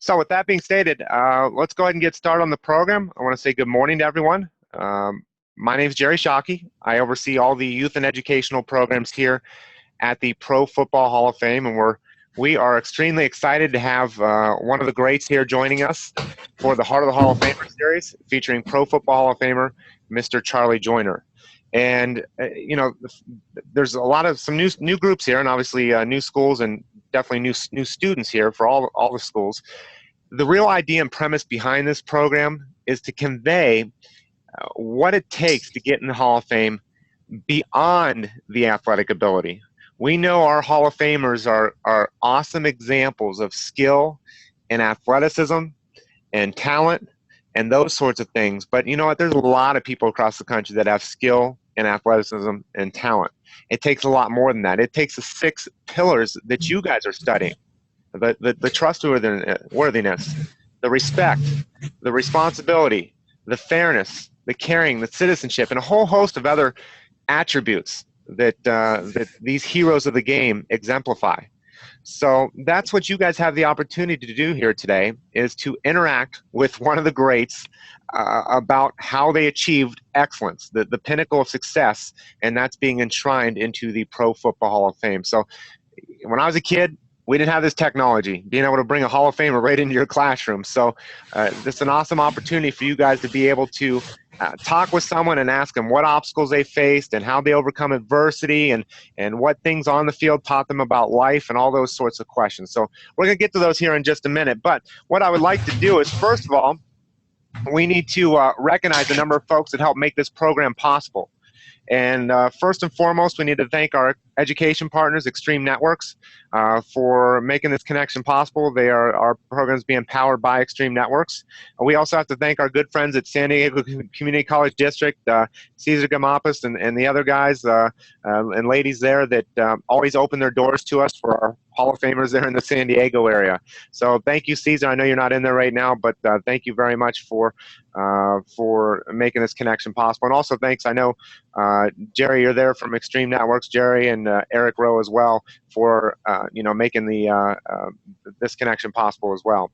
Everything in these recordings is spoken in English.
So with that being stated, let's go ahead and get started on the program. I want to say good morning to everyone. My name is Jerry Shockey. I oversee all the youth and educational programs here at the Pro Football Hall of Fame, and we are extremely excited to have one of the greats here joining us for the Heart of the Hall of Famer series, featuring Pro Football Hall of Famer Mr. Charlie Joyner. And you know, there's a lot of some new groups here, and obviously new schools, and definitely new students here for all the schools. The real idea and premise behind this program is to convey what it takes to get in the Hall of Fame beyond the athletic ability. We know our Hall of Famers are awesome examples of skill and athleticism and talent and those sorts of things. But you know what? There's a lot of people across the country that have skill and athleticism and talent. It takes a lot more than that. It takes the 6 pillars that you guys are studying. The trustworthiness, the respect, the responsibility, the fairness, the caring, the citizenship, and a whole host of other attributes that these heroes of the game exemplify. So that's what you guys have the opportunity to do here today, is to interact with one of the greats about how they achieved excellence, the pinnacle of success, and that's being enshrined into the Pro Football Hall of Fame. So when I was a kid, we didn't have this technology, being able to bring a Hall of Famer right into your classroom. So this is an awesome opportunity for you guys to be able to talk with someone and ask them what obstacles they faced and how they overcome adversity, and what things on the field taught them about life, and all those sorts of questions. So we're going to get to those here in just a minute. But what I would like to do is, first of all, we need to recognize the number of folks that help make this program possible. And first and foremost, we need to thank our education partners, Extreme Networks, for making this connection possible. Our programs being powered by Extreme Networks. We also have to thank our good friends at San Diego Community College District, Cesar Gamapis, and the other guys and ladies there that always open their doors to us for our Hall of Famers there in the San Diego area. So thank you, Cesar. I know you're not in there right now, but thank you very much for making this connection possible. And also thanks, I know, Jerry, you're there from Extreme Networks, Jerry, and Eric Rowe as well, for making this connection possible as well.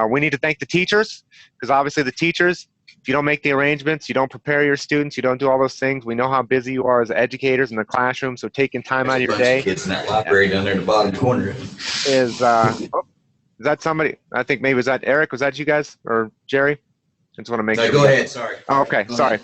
We need to thank the teachers, because obviously the teachers, if you don't make the arrangements, you don't prepare your students, you don't do all those things. We know how busy you are as educators in the classroom, so taking time out of your day. Kids in that library down there in the bottom corner. Is that somebody? I think maybe, was that Eric? Was that you guys or Jerry? I just want to make sure. Go ahead. Sorry. Oh, okay. Sorry.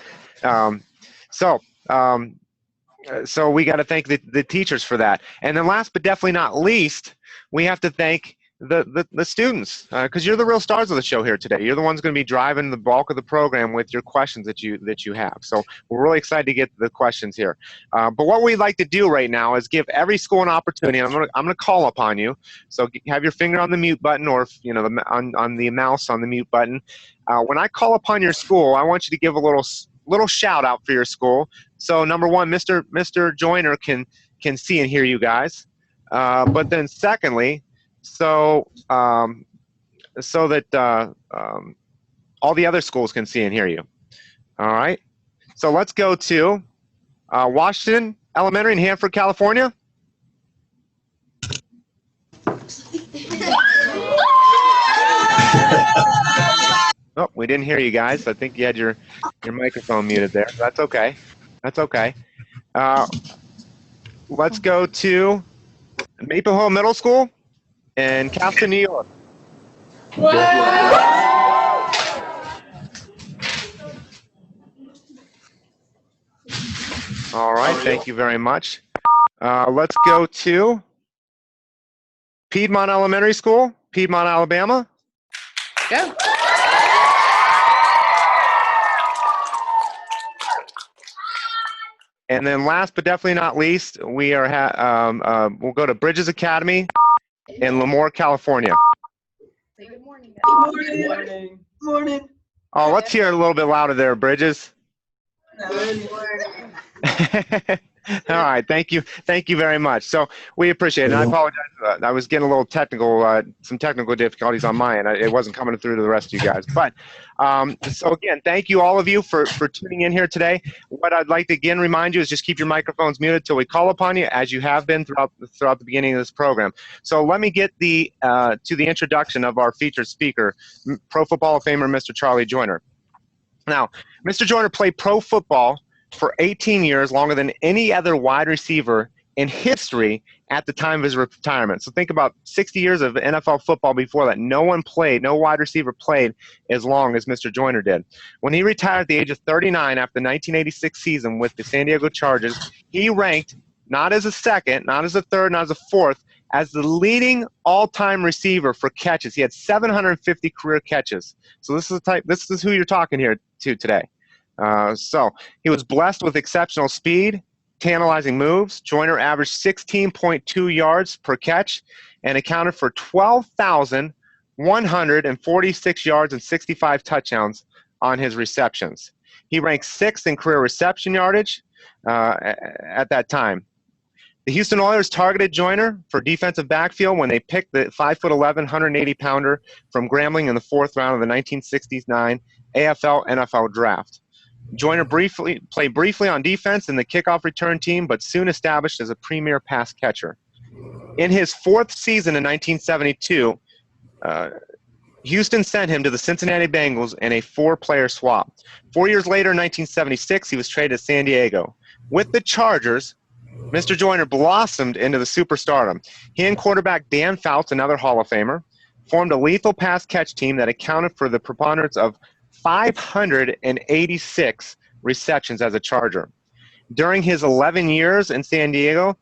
So we got to thank the teachers for that. And then last but definitely not least, we have to thank the students, because you're the real stars of the show here today. You're the ones going to be driving the bulk of the program with your questions that you have. So we're really excited to get the questions here. But what we'd like to do right now is give every school an opportunity. I'm gonna call upon you. So have your finger on the mute button, or on the mouse on the mute button. When I call upon your school, I want you to give a little shout out for your school. So number one, Mr. Joyner can see and hear you guys. But then secondly, so that all the other schools can see and hear you. All right. So let's go to Washington Elementary in Hanford, California. Oh, we didn't hear you guys. I think you had your microphone muted there. That's okay. That's okay. Let's go to Maple Hill Middle School in Caston, New York. All right, thank you very much. Let's go to Piedmont Elementary School, Piedmont, Alabama. Go. And then last but definitely not least, we are we'll go to Bridges Academy in Lemoore, California. Say good morning. Good morning. Morning. Oh, let's hear it a little bit louder there, Bridges. Good morning. All right, thank you very much. So we appreciate it. And I apologize. I was getting a little technical, some technical difficulties on my end. It wasn't coming through to the rest of you guys. But so again, thank you all of you for tuning in here today. What I'd like to again remind you is just keep your microphones muted till we call upon you, as you have been throughout the beginning of this program. So let me get to the introduction of our featured speaker, Pro Football Hall of Famer Mr. Charlie Joyner. Now, Mr. Joyner played pro football for 18 years, longer than any other wide receiver in history at the time of his retirement. So think about 60 years of NFL football before that. No wide receiver played as long as Mr. Joyner did. When he retired at the age of 39 after the 1986 season with the San Diego Chargers, he ranked not as a second, not as a third, not as a fourth, as the leading all-time receiver for catches. He had 750 career catches. So this is who you're talking here to today. So he was blessed with exceptional speed, tantalizing moves. Joyner averaged 16.2 yards per catch and accounted for 12,146 yards and 65 touchdowns on his receptions. He ranked 6th in career reception yardage at that time. The Houston Oilers targeted Joyner for defensive backfield when they picked the 5'11", 180-pounder from Grambling in the 4th round of the 1969 AFL-NFL draft. Joyner played briefly on defense in the kickoff return team, but soon established as a premier pass catcher. In his 4th season in 1972, Houston sent him to the Cincinnati Bengals in a 4-player swap. 4 years later, in 1976, he was traded to San Diego. With the Chargers, Mr. Joyner blossomed into the superstardom. He and quarterback Dan Fouts, another Hall of Famer, formed a lethal pass catch team that accounted for the preponderance of 586 receptions as a Charger. During his 11 years in San Diego,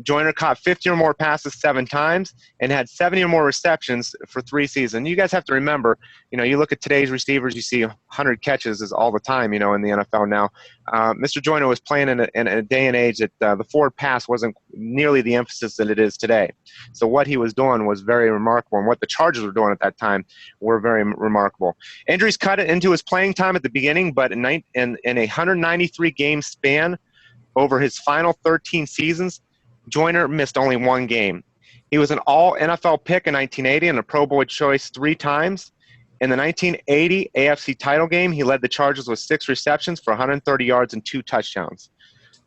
Joyner caught 50 or more passes 7 times and had 70 or more receptions for 3 seasons. You guys have to remember, you look at today's receivers, you see 100 catches is all the time, in the NFL now. Mr. Joyner was playing in a day and age that the forward pass wasn't nearly the emphasis that it is today. So what he was doing was very remarkable, and what the Chargers were doing at that time were very remarkable. Injuries cut into his playing time at the beginning, but in a 193-game span over his final 13 seasons, Joyner missed only 1 game. He was an all-NFL pick in 1980 and a Pro Bowl choice 3 times. In the 1980 AFC title game, he led the Chargers with 6 receptions for 130 yards and 2 touchdowns.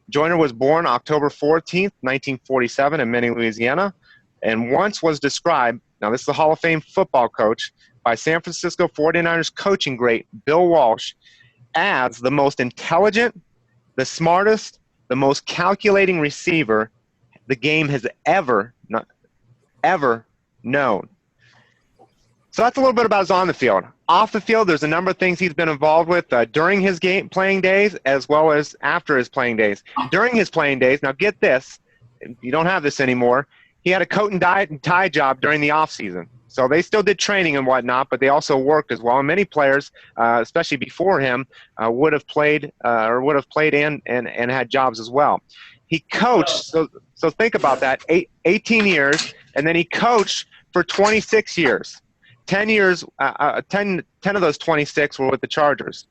Joyner was born October 14th, 1947 in Many, Louisiana, and once was described, now this is the Hall of Fame football coach, by San Francisco 49ers coaching great Bill Walsh as the most intelligent, the smartest, the most calculating receiver the game has ever known. So that's a little bit about his on the field. Off the field, there's a number of things he's been involved with during his playing days as well as after his playing days. During his playing days, now get this, you don't have this anymore, he had a coat and tie job during the off season. So they still did training and whatnot, but they also worked as well. And many players, especially before him, would have played and had jobs as well. He coached, so think about that, 18 years, and then he coached for 26 years. 10 of those 26 were with the Chargers.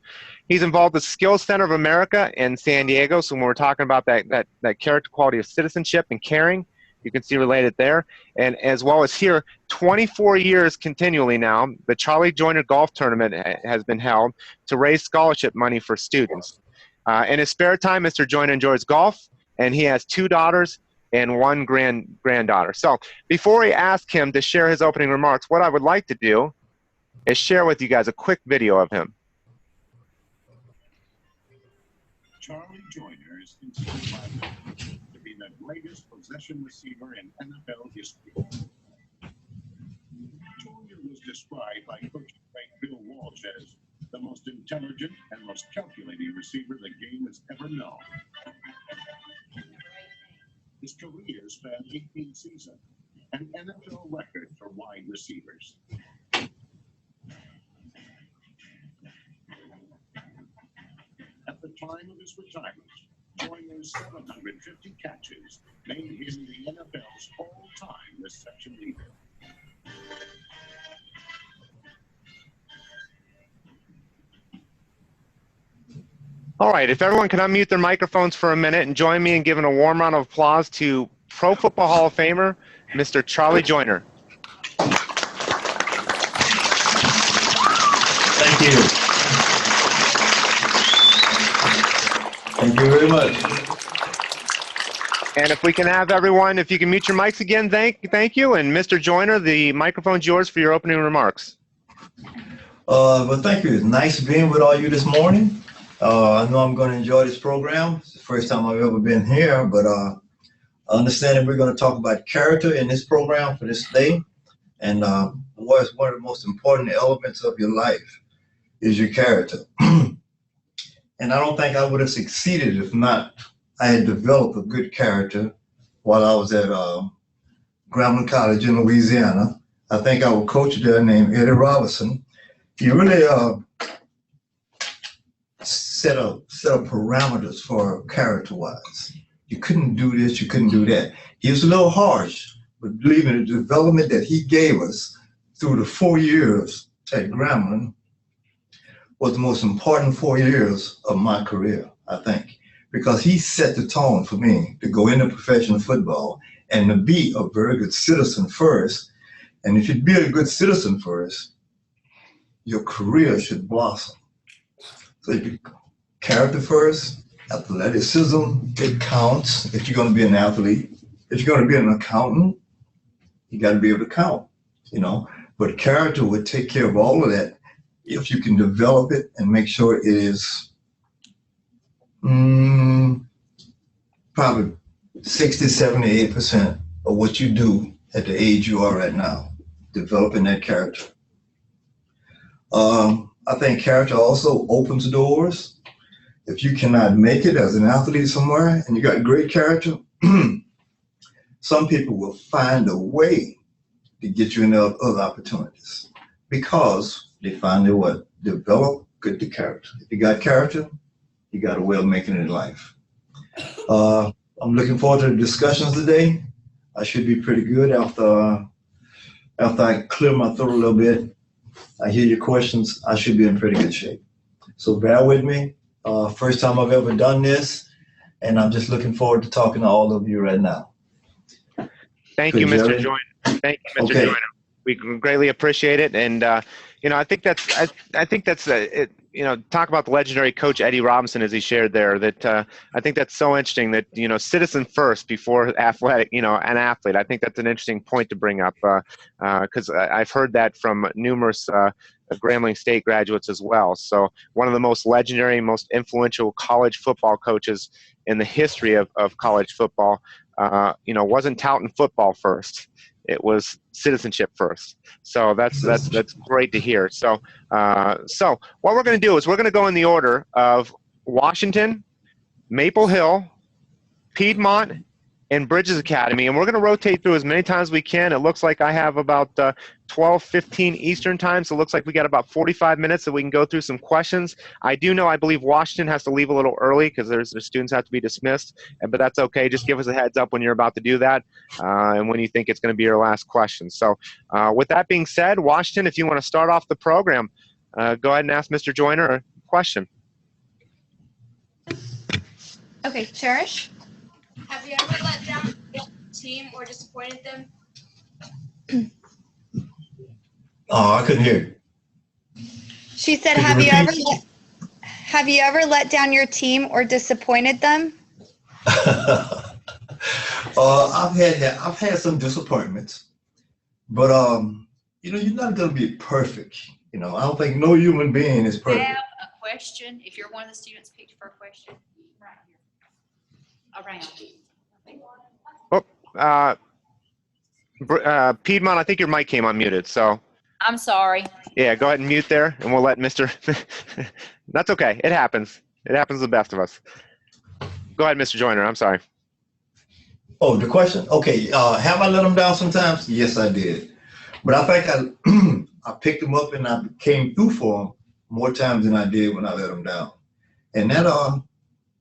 He's involved with Skills Center of America in San Diego, so when we're talking about that character quality of citizenship and caring, you can see related there. And as well as here, 24 years continually now, the Charlie Joyner Golf Tournament has been held to raise scholarship money for students. In his spare time, Mr. Joyner enjoys golf, and he has 2 daughters and 1 granddaughter. So before we ask him to share his opening remarks, what I would like to do is share with you guys a quick video of him. Charlie Joyner is considered by many to be the greatest possession receiver in NFL history. Joyner was described by coach Bill Walsh as the most intelligent and most calculating receiver the game has ever known. His career spanned 18 seasons, an NFL record for wide receivers. At the time of his retirement, Joyner's 750 catches made him the NFL's all-time reception leader. All right, if everyone can unmute their microphones for a minute and join me in giving a warm round of applause to Pro Football Hall of Famer, Mr. Charlie Joyner. Thank you. Thank you very much. And if we can have everyone, if you can mute your mics again, thank you. And Mr. Joyner, the microphone's yours for your opening remarks. Well, thank you. It's nice being with all you this morning. I know I'm going to enjoy this program. It's the first time I've ever been here, but I understand that we're going to talk about character in this program for this day. And what is one of the most important elements of your life is your character. And I don't think I would have succeeded if not I had developed a good character while I was at Grambling College in Louisiana. I think our coach there named Eddie Robinson, he really set up parameters for character-wise. You couldn't do this, you couldn't do that. He was a little harsh, but believe me, the development that he gave us through the 4 years at Grambling was the most important 4 years of my career, I think, because he set the tone for me to go into professional football and to be a very good citizen first. And if you be a good citizen first, your career should blossom. So if you character first, athleticism, it counts if you're going to be an athlete. If you're going to be an accountant, you got to be able to count, you know. But character would take care of all of that if you can develop it and make sure it is probably 60, 78% of what you do at the age you are right now, developing that character. I think character also opens doors. If you cannot make it as an athlete somewhere and you got great character, some people will find a way to get you into other opportunities because they find their way. Develop good character. If you got character, you got a way of making it in life. I'm looking forward to the discussions today. I should be pretty good after I clear my throat a little bit. I hear your questions. I should be in pretty good shape. So bear with me. First time I've ever done this, and I'm just looking forward to talking to all of you right now. Thank you, Mr. Joyner. Thank you, Mr. Joyner. We greatly appreciate it, and you know, I think that's it. You know, talk about the legendary coach Eddie Robinson as he shared there. That I think that's so interesting. That, you know, citizen first before athletic. You know, an athlete. I think that's an interesting point to bring up because I've heard that from numerous Grambling State graduates as well. So one of the most legendary, most influential college football coaches in the history of college football. You know, wasn't touting football first. It was citizenship first. So that's great to hear. So so what we're going to do is we're going to go in the order of Washington, Maple Hill, Piedmont, and Bridges Academy, and we're going to rotate through as many times as we can. It looks like I have about 12:15 Eastern time, so it looks like we got about 45 minutes that we can go through some questions. I believe Washington has to leave a little early because their students have to be dismissed, but that's okay. Just give us a heads up when you're about to do that and when you think it's going to be your last question. So with that being said, Washington, if you want to start off the program, go ahead and ask Mr. Joyner a question. Okay, Cherish. Have you ever let down your team or disappointed them? Oh, I couldn't hear you. She said, have you ever let down your team or disappointed them? I've had some disappointments, but you know, you're not gonna be perfect. You know, I don't think no human being is I perfect. have a question. If you're one of the students picked for a question, right here. Around. Piedmont, I think your mic came unmuted, so. I'm sorry. Yeah, go ahead and mute there, and we'll let Mr. That's okay. It happens. It happens to the best of us. Go ahead, Mr. Joyner. I'm sorry. Oh, the question? Okay. Have I let them down sometimes? Yes, I did. But I think I picked them up and I came through for them more times than I did when I let them down. And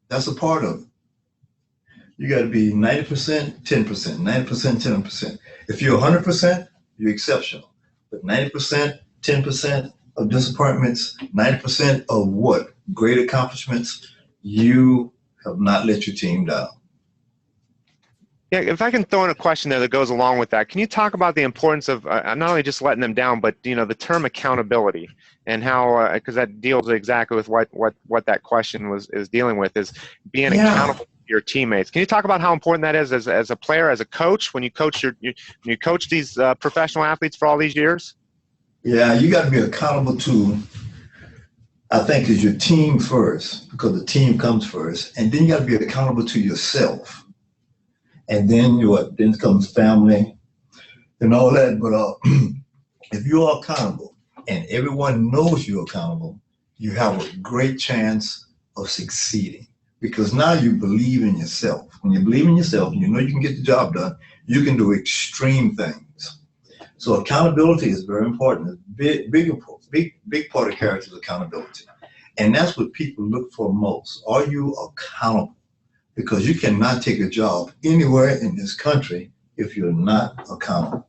that's a part of it. You got to be 90%, 10%, 90%, 10%. If you're 100%, you're exceptional. But 90%, 10% of disappointments, 90% of what? Great accomplishments, you have not let your team down. Yeah, if I can throw in a question there that goes along with that, can you talk about the importance of not only just letting them down, but the term accountability and how because that deals exactly with what that question is dealing with, is being accountable to your teammates. Can you talk about how important that is as a player, as a coach, when you coach you coach these professional athletes for all these years? Yeah, you got to be accountable to, I think, is your team first, because the team comes first, and then you got to be accountable to yourself. And then then comes family and all that. But if you are accountable and everyone knows you're accountable, you have a great chance of succeeding, because now you believe in yourself. When you believe in yourself, you know you can get the job done. You can do extreme things. So accountability is very important. It's big part of character is accountability. And that's what people look for most. Are you accountable? Because you cannot take a job anywhere in this country if you're not accountable.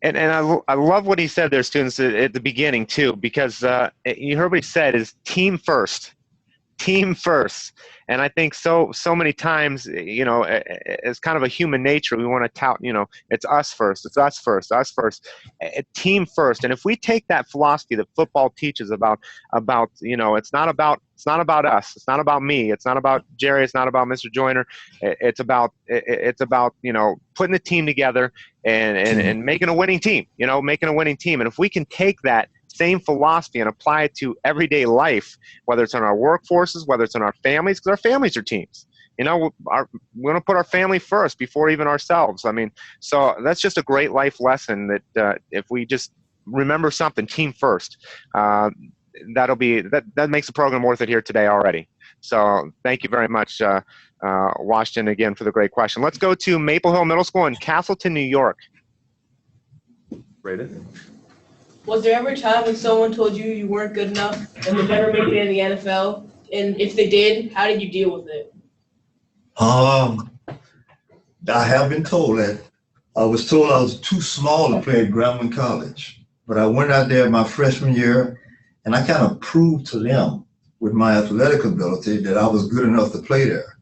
And I love what he said there, students, at the beginning too, because you heard what he said is team first. Team first. And I think so many times, it's kind of a human nature. We want to tout, it's us first, it's us first, us first, team first. And if we take that philosophy that football teaches about, it's not about us, it's not about me, it's not about Jerry, it's not about Mr. Joyner, it's about putting the team together and making a winning team, making a winning team. And if we can take that same philosophy and apply it to everyday life, whether it's in our workforces, whether it's in our families, because our families are teams. We want to put our family first before even ourselves. I mean, so that's just a great life lesson that if we just remember something, team first, that makes the program worth it here today already. So thank you very much, Washington, again, for the great question. Let's go to Maple Hill Middle School in Castleton, New York. Rated. Was there ever a time when someone told you weren't good enough and would never make it in the NFL? And if they did, how did you deal with it? I have been told that. I was told I was too small to play at Grambling College, but I went out there my freshman year, and I kind of proved to them with my athletic ability that I was good enough to play there.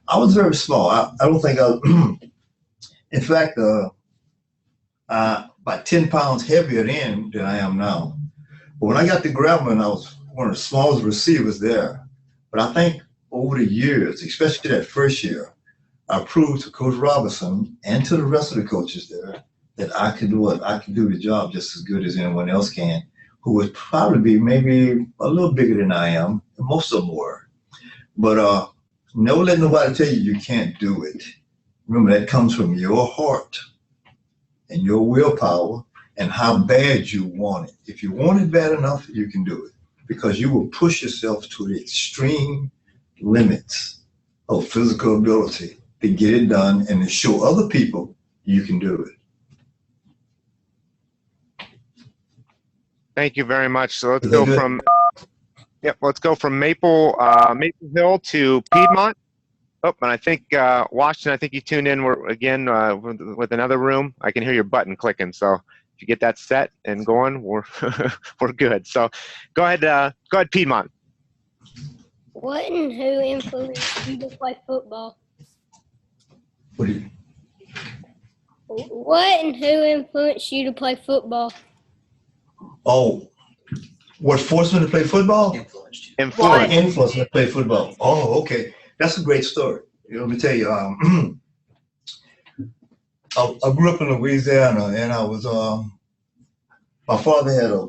I was very small. I don't think in fact, about 10 pounds heavier then than I am now. But when I got to Grambling, I was one of the smallest receivers there. But I think over the years, especially that first year, I proved to Coach Robinson and to the rest of the coaches there that I could do it. I could do the job just as good as anyone else can, who would probably be maybe a little bigger than I am. Most of them were. But never let nobody tell you can't do it. Remember, that comes from your heart and your willpower and how bad you want it. If you want it bad enough, you can do it, because you will push yourself to the extreme limits of physical ability to get it done and to show other people you can do it. Thank you very much. So let's go from Maple Hill to Piedmont. Oh, and I think Washington, I think you tuned in again with another room. I can hear your button clicking. So if you get that set and going, we're we're good. So go ahead, Piedmont. What and who influenced you to play football? What and who influenced you to play football? Oh, what forced me to play football? Influenced me to play football. Oh, okay. That's a great story. Let me tell you, I grew up in Louisiana, and I was, my father had a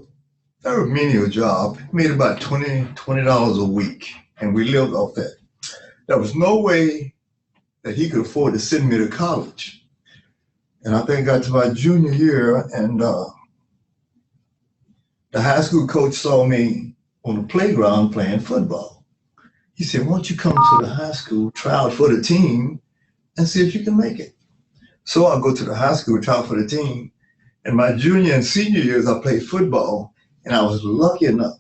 very menial job. He made about $20 a week, and we lived off that. There was no way that he could afford to send me to college. And I think I got to my junior year, and the high school coach saw me on the playground playing football. He said, why don't you come to the high school, try out for the team, and see if you can make it. So I go to the high school, try out for the team. And my junior and senior years, I played football, and I was lucky enough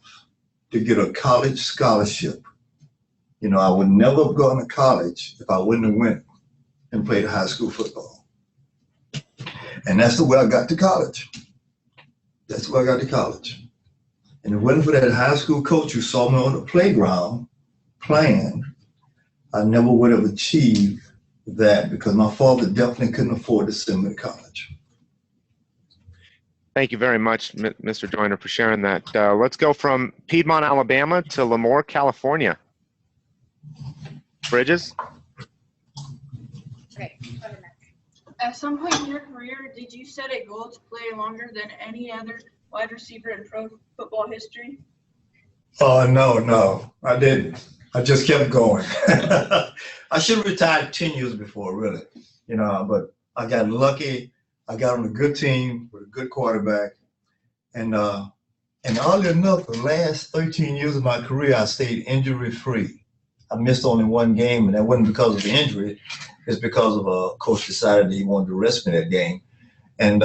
to get a college scholarship. I would never have gone to college if I wouldn't have went and played high school football. And that's the way I got to college. That's the way I got to college. And if it wasn't for that high school coach who saw me on the playground planned, I never would have achieved that because my father definitely couldn't afford to send me to college. Thank you very much, Mr. Joyner, for sharing that. Let's go from Piedmont, Alabama to Lemoore, California. Bridges? Okay, go ahead, Matt. At some point in your career, did you set a goal to play longer than any other wide receiver in pro football history? Oh, no, I didn't. I just kept going. I should have retired 10 years before, really, but I got lucky. I got on a good team with a good quarterback. And oddly enough, the last 13 years of my career, I stayed injury-free. I missed only one game, and that wasn't because of the injury. It's because of a coach decided that he wanted to rest me that game. And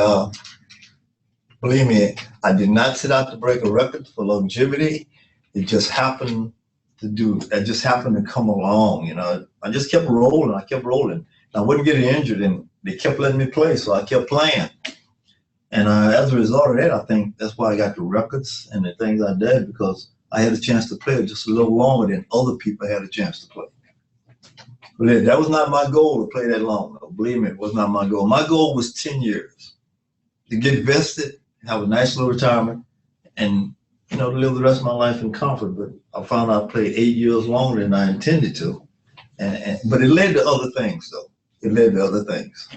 believe me, I did not set out to break a record for longevity. It just happened to come along, I just kept rolling. I wouldn't get injured, and they kept letting me play, so I kept playing. And as a result of that, I think that's why I got the records and the things I did, because I had a chance to play just a little longer than other people had a chance to play. But that was not my goal to play that long. Believe me, it was not my goal. My goal was 10 years to get vested, have a nice little retirement, and to live the rest of my life in comfort. But I found out I played 8 years longer than I intended to. But it led to other things, though. It led to other things.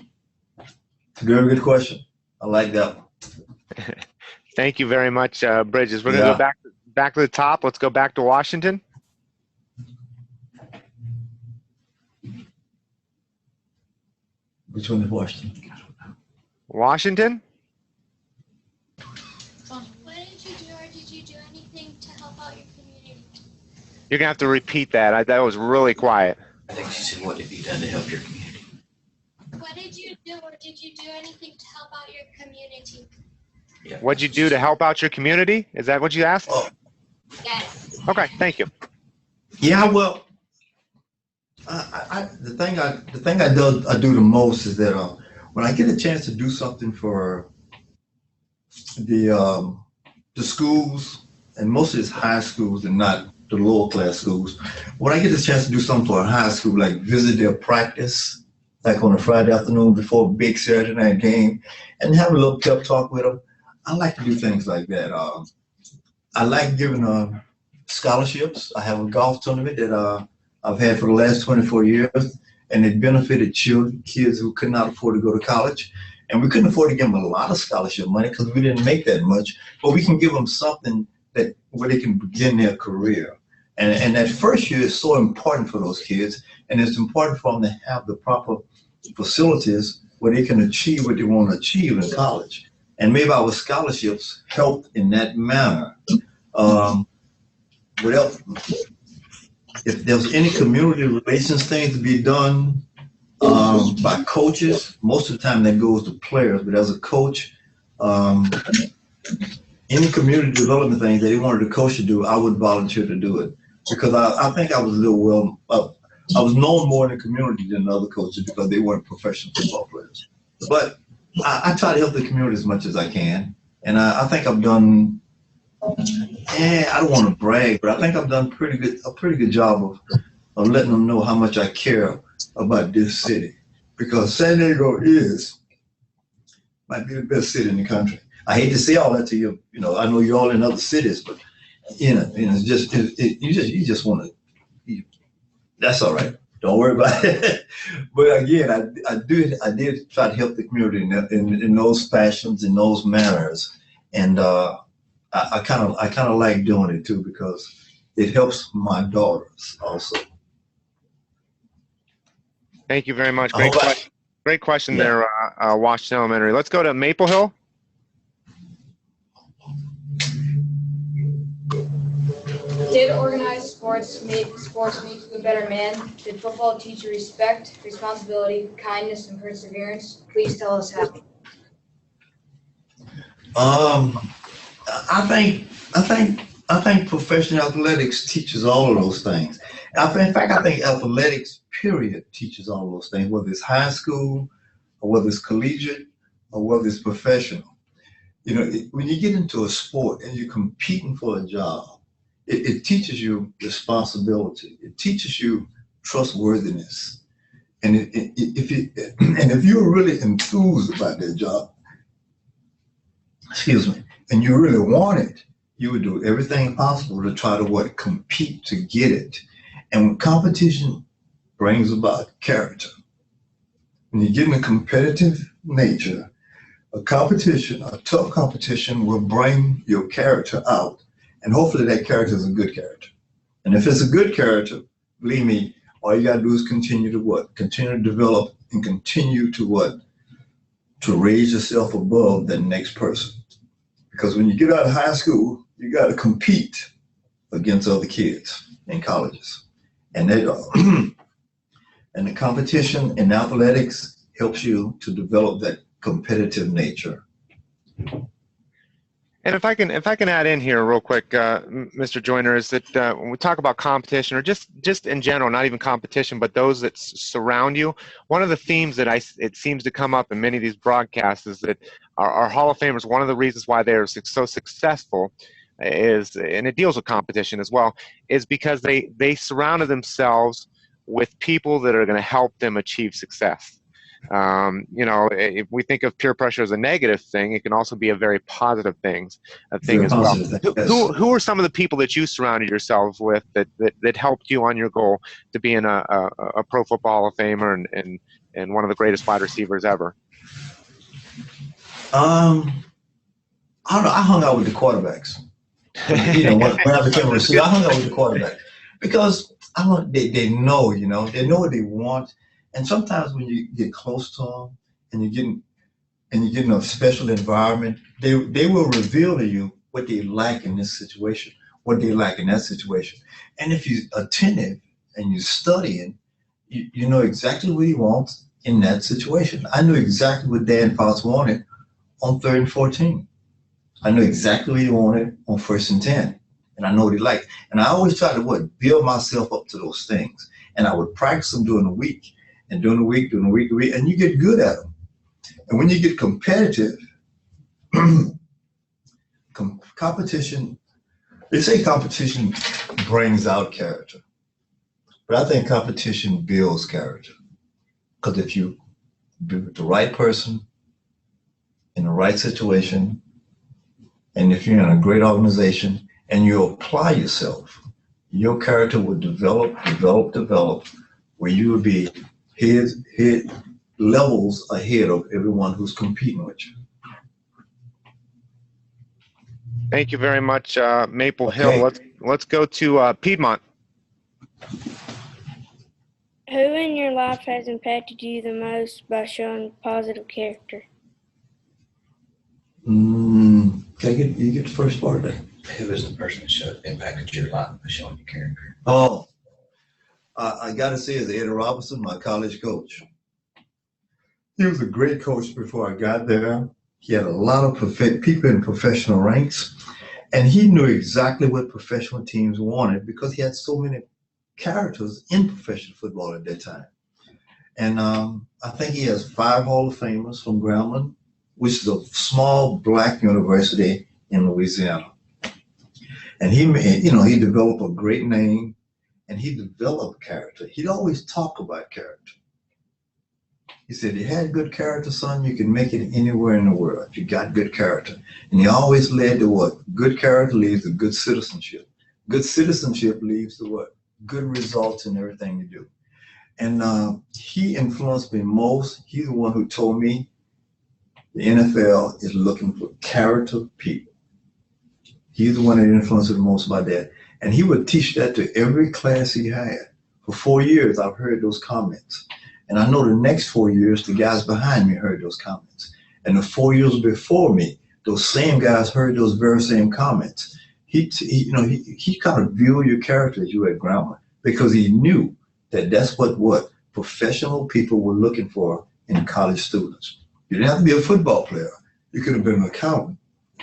Very good question. I like that one. Thank you very much, Bridges. We're going to go back to the top. Let's go back to Washington. Which one is Washington? Washington? What did you do, or did you do anything to help out your community? You're going to have to repeat that. That was really quiet. I think she said, what have you done to help your community? What did you do, or did you do anything to help out your community? Yeah. What'd you do to help out your community? Is that what you asked? Oh. Yes. Okay, thank you. Yeah, well, the thing I do the most is that when I get a chance to do something for the schools, and most of it's high schools and not the lower class schools. When I get a chance to do something for a high school, like visit their practice, like on a Friday afternoon before a big Saturday night game, and have a little pep talk with them, I like to do things like that. I like giving scholarships. I have a golf tournament that I've had for the last 24 years, and it benefited kids who could not afford to go to college. And we couldn't afford to give them a lot of scholarship money because we didn't make that much, but we can give them something where they can begin their career. And that first year is so important for those kids, and it's important for them to have the proper facilities where they can achieve what they want to achieve in college. And maybe our scholarships helped in that manner. What else? If there's any community relations things to be done by coaches, most of the time that goes to players, but as a coach, any community development things that they wanted a coach to do, I would volunteer to do it. Because I think I was I was known more in the community than other coaches because they weren't professional football players. But I try to help the community as much as I can. And I think I've done, I don't want to brag, but I think I've done a pretty good job of letting them know how much I care about this city. Because San Diego might be the best city in the country. I hate to say all that to you. I know you're all in other cities, but it's just you just want to. That's all right. Don't worry about it. But again, I did try to help the community in those fashions, in those manners, and I kind of like doing it too because it helps my daughters also. Thank you very much. Great question there, Washington Elementary. Let's go to Maple Hill. Did organized sports make you a better man? Did football teach you respect, responsibility, kindness, and perseverance? Please tell us how. I think professional athletics teaches all of those things. In fact, I think athletics, period, teaches all of those things, whether it's high school or whether it's collegiate or whether it's professional. When you get into a sport and you're competing for a job, it teaches you responsibility. It teaches you trustworthiness. And if you're really enthused about that job, excuse me, and you really want it, you would do everything possible to try to compete to get it. And when competition brings about character, when you get in a competitive nature, a tough competition will bring your character out. And hopefully that character is a good character. And if it's a good character, believe me, all you gotta do is continue to develop and continue to raise yourself above the next person. Because when you get out of high school, you gotta compete against other kids in colleges. And and the competition in athletics helps you to develop that competitive nature. And if I can add in here real quick, Mr. Joyner, is that when we talk about competition, or just in general, not even competition, but those that surround you, one of the themes that it seems to come up in many of these broadcasts is that our Hall of Famers, one of the reasons why they're so successful is, and it deals with competition as well, is because they surrounded themselves with people that are going to help them achieve success. If we think of peer pressure as a negative thing, it can also be a very positive thing as well. Who are some of the people that you surrounded yourselves with that helped you on your goal to being a Pro Football Hall of Famer and one of the greatest wide receivers ever? I don't know. I hung out with the quarterbacks. When I became a receiver, I hung out with the quarterbacks because they know, they know what they want. And sometimes when you get close to them and you get in a special environment, they will reveal to you what they like in this situation, what they like in that situation. And if you're attentive and you're studying, you know exactly what he wants in that situation. I knew exactly what Dan Fouts wanted on 3rd and 14. I knew exactly what he wanted on 1st and 10. And I know what he liked. And I always try to build myself up to those things. And I would practice them during the week. And during the week, and you get good at them. And when you get competitive, competition, they say competition brings out character. But I think competition builds character. Because if you be with the right person, in the right situation, and if you're in a great organization, and you apply yourself, your character will develop, where you will be head levels ahead of everyone who's competing with you. Thank you very much, Maple Hill. Let's go to Piedmont. Who in your life has impacted you the most by showing positive character? Okay, you get the first part there. Who is the person that impacted your life by showing your character? Oh, I got to say, is Eddie Robinson, my college coach. He was a great coach before I got there. He had a lot of people in professional ranks, and he knew exactly what professional teams wanted because he had so many characters in professional football at that time. And I think he has 5 Hall of Famers from Grambling, which is a small black university in Louisiana. And he developed a great name. And he developed character. He'd always talk about character. He said, you had good character, son, you can make it anywhere in the world. You got good character. And he always led to what? Good character leads to good citizenship. Good citizenship leads to what? Good results in everything you do. And he influenced me most. He's the one who told me the NFL is looking for character people. He's the one that influenced me most by that. And he would teach that to every class he had. For 4 years, I've heard those comments. And I know the next 4 years, the guys behind me heard those comments. And the 4 years before me, those same guys heard those very same comments. He kind of viewed your character as you at Grambling because he knew that that's what professional people were looking for in college students. You didn't have to be a football player. You could have been an accountant.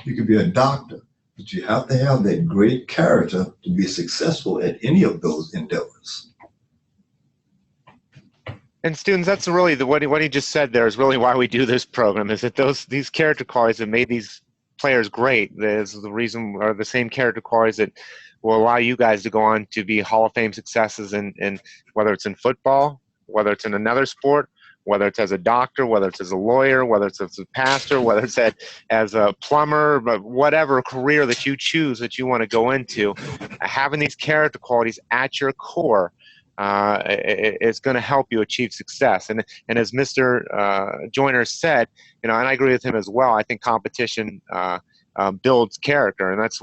You could be a doctor. But you have to have that great character to be successful at any of those endeavors. And students, that's really what he just said there is really why we do this program, is that these character qualities have made these players great. There's the reason, or the same character qualities that will allow you guys to go on to be Hall of Fame successes in whether it's in football, whether it's in another sport, whether it's as a doctor, whether it's as a lawyer, whether it's as a pastor, whether it's as a plumber, but whatever career that you choose that you want to go into, having these character qualities at your core is going to help you achieve success. And as Mr. Joyner said, and I agree with him as well, I think competition builds character, and that's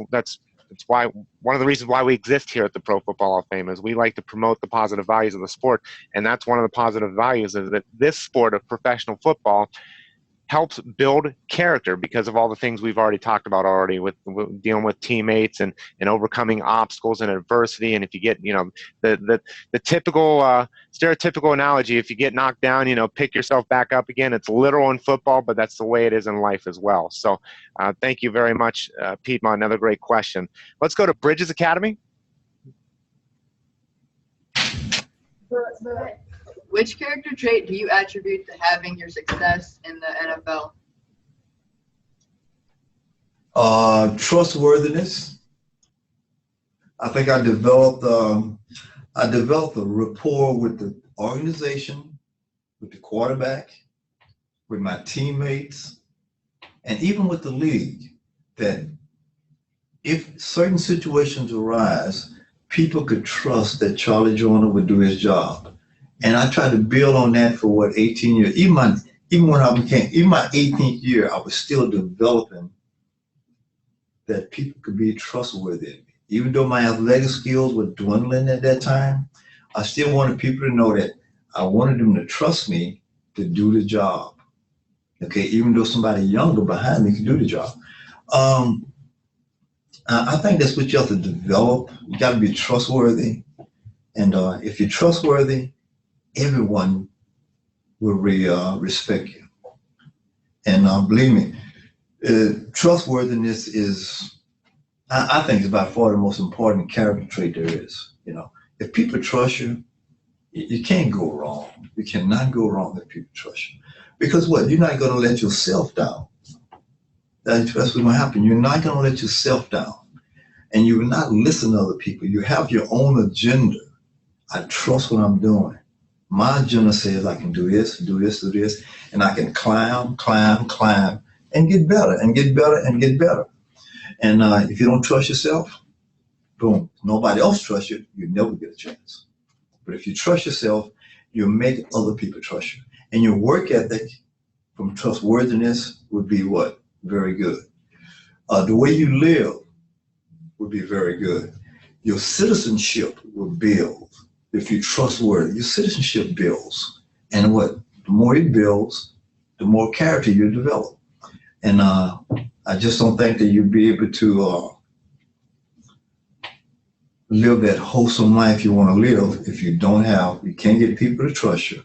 why one of the reasons why we exist here at the Pro Football Hall of Fame is we like to promote the positive values of the sport, and that's one of the positive values is that this sport of professional football helps build character because of all the things we've already talked about already with dealing with teammates and overcoming obstacles and adversity. And if you get, the typical stereotypical analogy, if you get knocked down, pick yourself back up again. It's literal in football, but that's the way it is in life as well. So thank you very much, Piedmont. Another great question. Let's go to Bridges Academy. Which character trait do you attribute to having your success in the NFL? Trustworthiness. I think I developed a rapport with the organization, with the quarterback, with my teammates, and even with the league, that if certain situations arise, people could trust that Charlie Joyner would do his job. And I tried to build on that for 18 years. Even my 18th year, I was still developing that people could be trustworthy. Even though my athletic skills were dwindling at that time, I still wanted people to know that I wanted them to trust me to do the job. Okay, even though somebody younger behind me could do the job. I think that's what you have to develop. You got to be trustworthy. And if you're trustworthy, everyone will respect you. And believe me, trustworthiness is, I think, is by far the most important character trait there is. If people trust you, you can't go wrong. You cannot go wrong if people trust you. Because what? You're not going to let yourself down. That's what's going to happen. You're not going to let yourself down. And you will not listen to other people. You have your own agenda. I trust what I'm doing. My agenda says I can do this, do this, do this, and I can climb, and get better, and get better, and get better. And if you don't trust yourself, boom, nobody else trusts you, you never get a chance. But if you trust yourself, you'll make other people trust you. And your work ethic from trustworthiness would be what? Very good. The way you live would be very good. Your citizenship will build. If you're trustworthy, your citizenship builds. And what? The more it builds, the more character you develop. And I just don't think that you'll be able to live that wholesome life you want to live if you can't get people to trust you.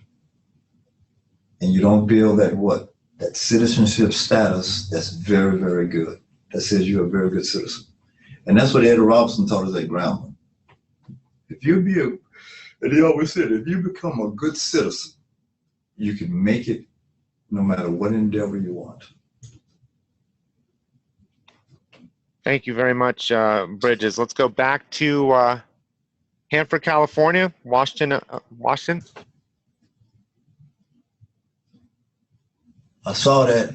And you don't build that citizenship status that's very, very good. That says you're a very good citizen. And that's what Eddie Robinson taught us at Grambling. And he always said, if you become a good citizen, you can make it no matter what endeavor you want. Thank you very much, Bridges. Let's go back to Hanford, California, Washington. I saw that.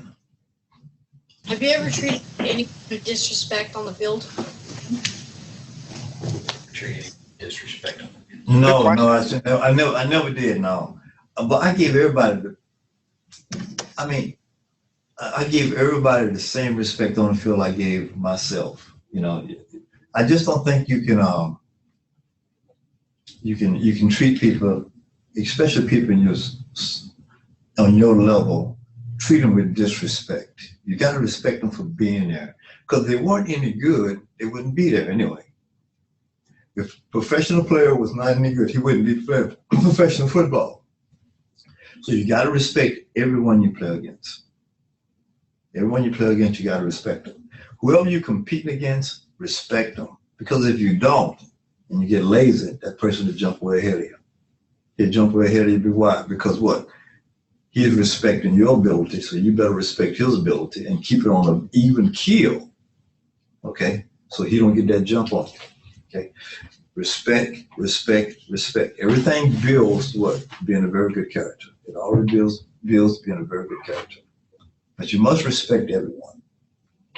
Have you ever treated any disrespect on the field? Treated disrespect on the field. No, I never did. No, but I gave everybody I gave everybody the same respect on the field I gave myself. I just don't think you can treat people, especially people on your level, treat them with disrespect. You got to respect them for being there, because if they weren't any good, they wouldn't be there anyway. If a professional player was not any good, he wouldn't be playing professional football. So you got to respect everyone you play against. Everyone you play against, you got to respect them. Whoever you're competing against, respect them. Because if you don't, and you get lazy, that person will jump way ahead of you. He'll jump way ahead of you. Why? Because what? He's respecting your ability, so you better respect his ability and keep it on an even keel. Okay, so he don't get that jump on you. Okay, respect, respect, respect. Everything builds what? Being a very good character. It already builds being a very good character. But you must respect everyone,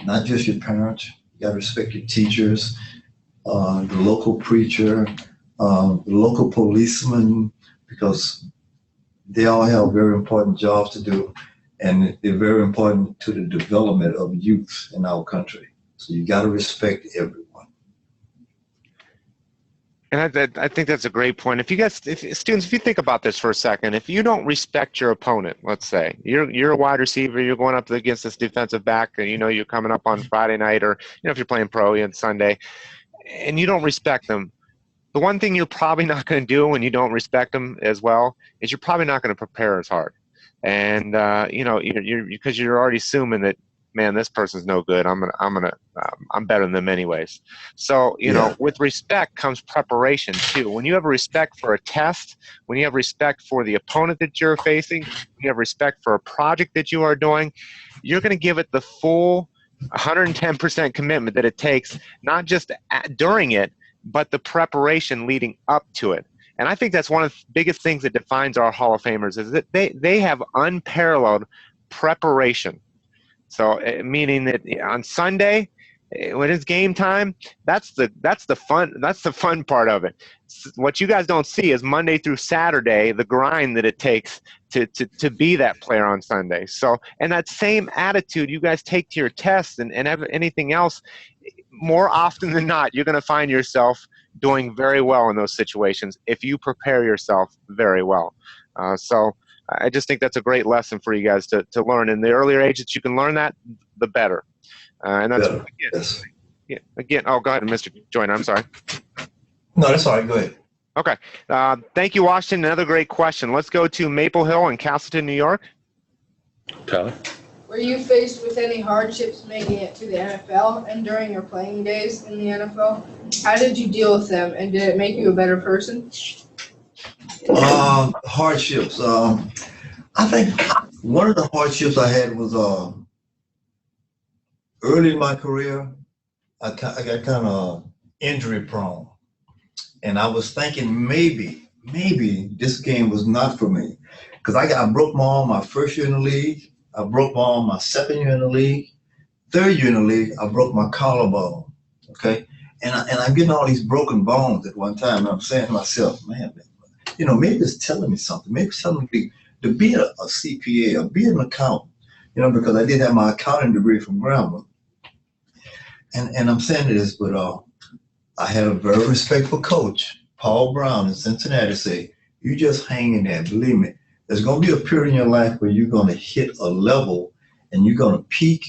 not just your parents. You got to respect your teachers, the local preacher, the local policeman, because they all have very important jobs to do, and they're very important to the development of youth in our country. So you got to respect everyone. And I think that's a great point. If students, if you think about this for a second, if you don't respect your opponent, let's say you're a wide receiver, you're going up against this defensive back, and you're coming up on Friday night, or if you're playing pro on Sunday, and you don't respect them, the one thing you're probably not going to do when you don't respect them as well is you're probably not going to prepare as hard, and because you're already assuming that, man, this person's no good. I'm better than them anyways. So, with respect comes preparation too. When you have respect for a test, when you have respect for the opponent that you're facing, when you have respect for a project that you are doing, you're going to give it the full 110% commitment that it takes, not just during it, but the preparation leading up to it. And I think that's one of the biggest things that defines our Hall of Famers is that they have unparalleled preparation. So meaning that on Sunday, when it's game time, that's the fun part of it. What you guys don't see is Monday through Saturday, the grind that it takes to be that player on Sunday. So, and that same attitude you guys take to your tests and anything else, more often than not, you're going to find yourself doing very well in those situations if you prepare yourself very well. So I just think that's a great lesson for you guys to learn. In the earlier age that you can learn that, the better. And that's again. Oh, go ahead, Mr. Joyner. I'm sorry. No, that's all right. Go ahead. Okay. Thank you, Washington. Another great question. Let's go to Maple Hill in Castleton, New York. Tyler. Were you faced with any hardships making it to the NFL and during your playing days in the NFL? How did you deal with them, and did it make you a better person? Hardships. I think one of the hardships I had was early in my career, I got kind of injury prone. And I was thinking maybe this game was not for me. Because I broke my arm my first year in the league. I broke my arm my second year in the league. Third year in the league, I broke my collarbone. Okay? And I'm getting all these broken bones at one time. And I'm saying to myself, man, maybe it's telling me something. Maybe it's telling me to be a CPA or be an accountant. Because I did have my accounting degree from Grambling. And I'm saying this, but I had a very respectful coach, Paul Brown in Cincinnati, say, you just hang in there, believe me. There's going to be a period in your life where you're going to hit a level and you're going to peak,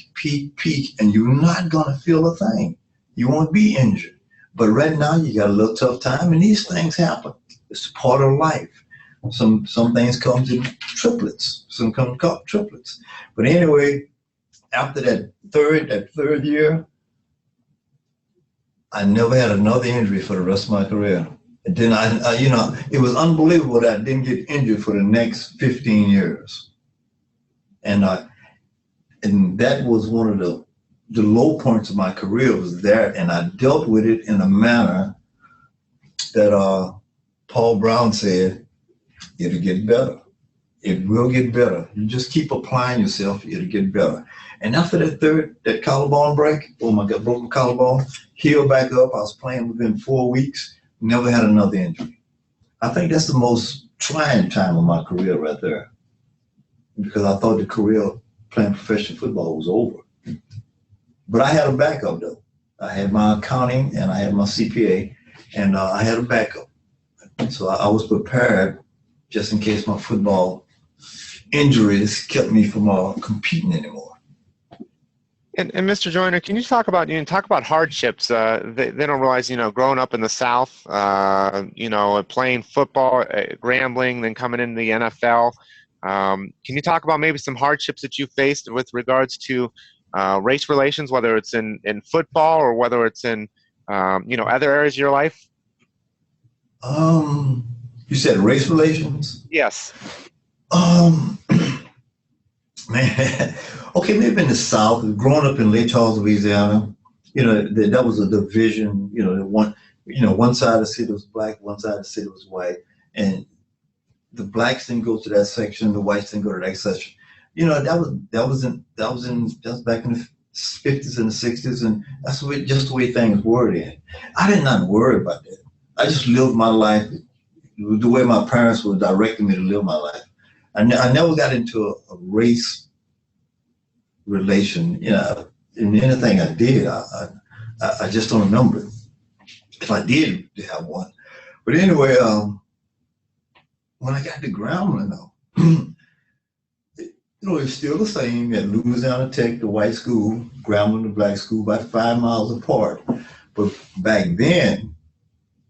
and you're not going to feel a thing. You won't be injured. But right now you got a little tough time, and these things happen. It's part of life. Some things come in triplets. Some come triplets. But anyway, after that third year, I never had another injury for the rest of my career. And then it was unbelievable that I didn't get injured for the next 15 years. And that was one of the low points of my career was there, and I dealt with it in a manner that Paul Brown said, it'll get better. It will get better. You just keep applying yourself, it'll get better. And after that collarbone break, oh my God, broken collarbone, healed back up. I was playing within 4 weeks, never had another injury. I think that's the most trying time of my career right there, because I thought the career playing professional football was over. But I had a backup though. I had my accounting and I had my CPA, and I had a backup. So I was prepared just in case my football injuries kept me from competing anymore. And Mr. Joyner, can you talk about hardships? They don't realize, growing up in the South, playing football, Grambling, then coming into the NFL. Can you talk about maybe some hardships that you faced with regards to race relations, whether it's in football or whether it's in other areas of your life? You said race relations? Yes. Man, okay, maybe in the South, growing up in Lake Charles, Louisiana, that was a division, one side of the city was black, one side of the city was white, and the blacks didn't go to that section, the whites didn't go to that section. That was back in the 50s and the 60s, and that's just the way things were then. I did not worry about that. I just lived my life the way my parents were directing me to live my life. I never got into a race relation, in anything I did. I just don't remember it. If I did have one. But anyway, when I got to Grambling, though, it's still the same at Louisiana Tech, the white school, Grambling, the black school, about 5 miles apart. But back then,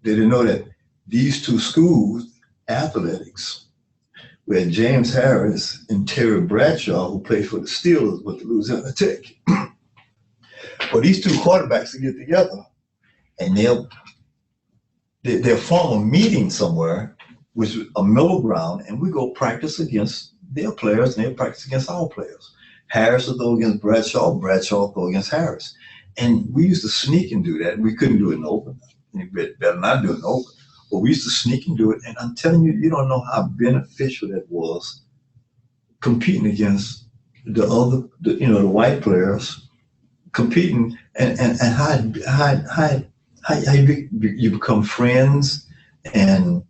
they didn't know that these two schools, athletics, we had James Harris and Terry Bradshaw, who played for the Steelers with the Louisiana Tech. Well, these two quarterbacks would get together, and they'll form a meeting somewhere, which is a middle ground, and we go practice against their players, and they'll practice against our players. Harris will go against Bradshaw, Bradshaw will go against Harris. And we used to sneak and do that. We couldn't do it in open. You better not do it in open. But we used to sneak and do it. And I'm telling you, you don't know how beneficial that was, competing against the white players, competing, and how you become friends, and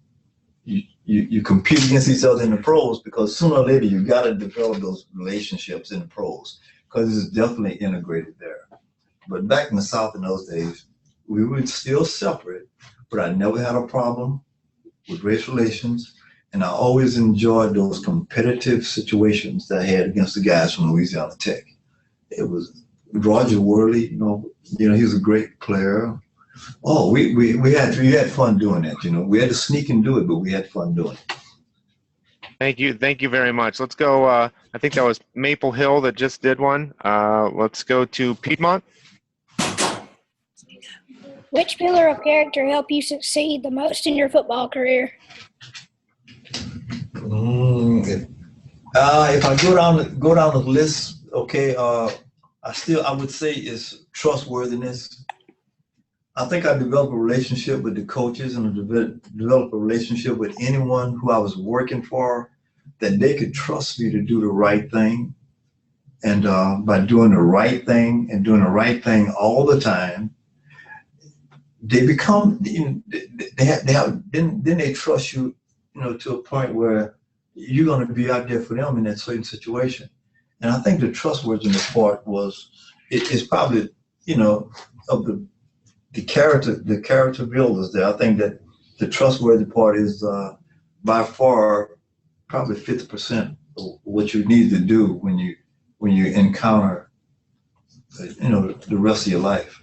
you compete against each other in the pros, because sooner or later you got to develop those relationships in the pros, because it's definitely integrated there. But back in the South in those days, we were still separate, but I never had a problem with race relations, and I always enjoyed those competitive situations that I had against the guys from Louisiana Tech. It was Roger Worley, he was a great player. Oh, we had fun doing that. We had to sneak and do it, but we had fun doing it. Thank you very much. Let's go. I think that was Maple Hill that just did one. Let's go to Piedmont. Which pillar of character helped you succeed the most in your football career? If I go down the list, okay, I would say is trustworthiness. I think I developed a relationship with the coaches, and I developed a relationship with anyone who I was working for, that they could trust me to do the right thing. And by doing the right thing and doing the right thing all the time, they become, then they trust you, to a point where you're going to be out there for them in that certain situation. And I think the trustworthiness part is probably, of the character builders there. I think that the trustworthy part is by far probably 50% of what you need to do when you encounter, the rest of your life.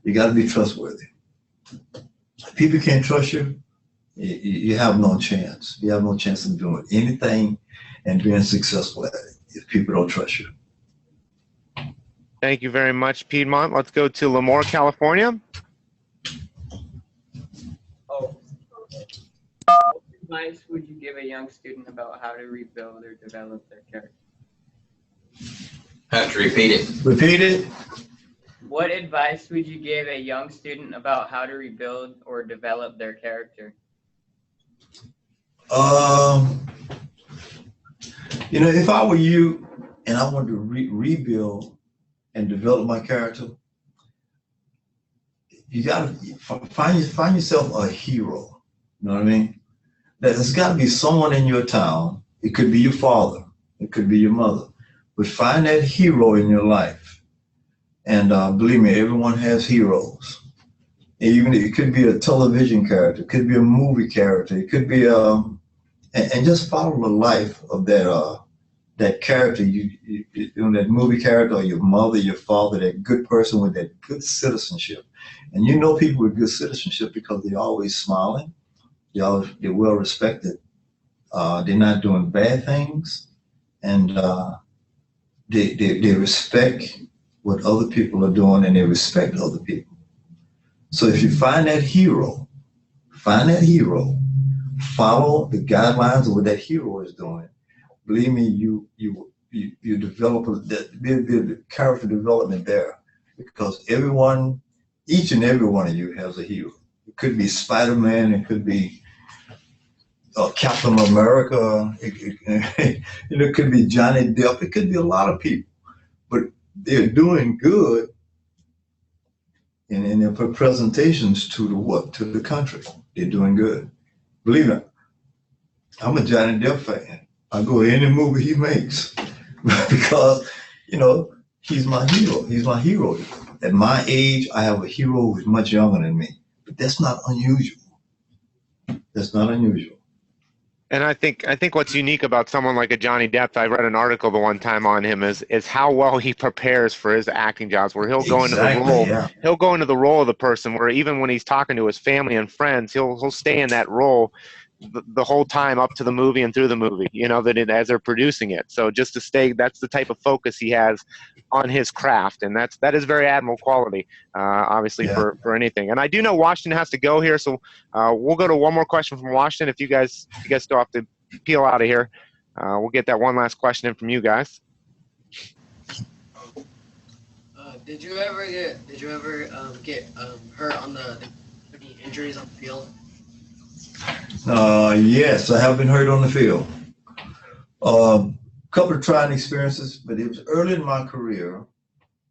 You got to be trustworthy. If people can't trust you, you have no chance. You have no chance of doing anything and being successful at it if people don't trust you. Thank you very much, Piedmont. Let's go to Lemoore, California. What advice would you give a young student about how to rebuild or develop their character? Have to repeat it. Repeat it. What advice would you give a young student about how to rebuild or develop their character? If I were you and I wanted to rebuild and develop my character, you got to find yourself a hero. You know what I mean? There's got to be someone in your town. It could be your father. It could be your mother. But find that hero in your life. And believe me, everyone has heroes. Even it could be a television character, it could be a movie character, it could be and just follow the life of that character. That movie character, or your mother, your father, that good person with that good citizenship. And people with good citizenship because they're always smiling, they're well respected, they're not doing bad things, and they respect what other people are doing, and they respect other people. So if you find that hero, follow the guidelines of what that hero is doing. Believe me, you develop the character development there, because each and every one of you has a hero. It could be Spider-Man, it could be Captain America, it could be Johnny Depp, it could be a lot of people, but they're doing good in their presentations to the country. They're doing good. Believe it, I'm a Johnny Depp fan. I go to any movie he makes because, he's my hero. He's my hero. At my age, I have a hero who's much younger than me, but that's not unusual. That's not unusual. And I think what's unique about someone like a Johnny Depp, I read an article the one time on him, is how well he prepares for his acting jobs, where he'll go into the role. Yeah. He'll go into the role of the person where even when he's talking to his family and friends, he'll stay in that role the whole time up to the movie and through the movie, as they're producing it. So just to stay, that's the type of focus he has on his craft, and that is very admirable quality, obviously, for anything. And I do know Washington has to go here, so we'll go to one more question from Washington. If you guys still have to peel out of here, we'll get that one last question in from you guys. Did you ever get hurt on any injuries on the field? Yes, I have been hurt on the field. Couple of trying experiences, but it was early in my career,